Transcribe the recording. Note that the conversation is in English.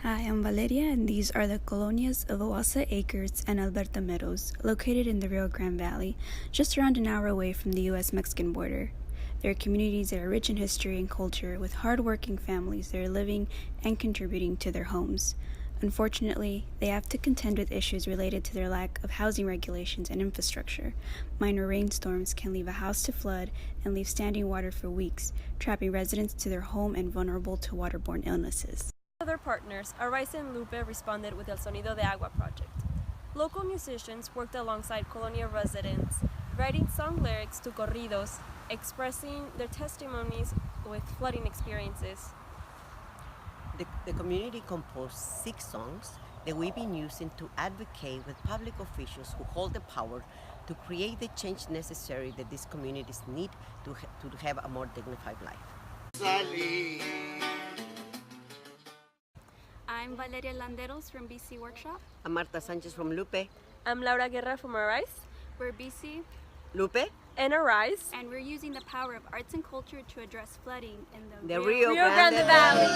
Hi, I'm Valeria, and these are the colonias of Oasa Acres and Alberta Meadows, located in the Rio Grande Valley, just around an hour away from the U.S.-Mexican border. They are communities that are rich in history and culture, with hard-working families that are living and contributing to their homes. Unfortunately, they have to contend with issues related to their lack of housing regulations and infrastructure. Minor rainstorms can leave a house to flood and leave standing water for weeks, trapping residents to their home and vulnerable to waterborne illnesses. Other partners, Arise and Lupe responded with El Sonido del Agua project. Local musicians worked alongside colonia residents, writing song lyrics to corridos, expressing their testimonies with flooding experiences. The community composed 6 songs that we've been using to advocate with public officials who hold the power to create the change necessary that these communities need to have a more dignified life. I'm Valeria Landeros from BC Workshop. I'm Marta Sanchez from Lupe. I'm Laura Guerra from Arise. We're BC Lupe? And Arise. and we're using the power of arts and culture to address flooding in The Rio Rio Grande Grande Valley.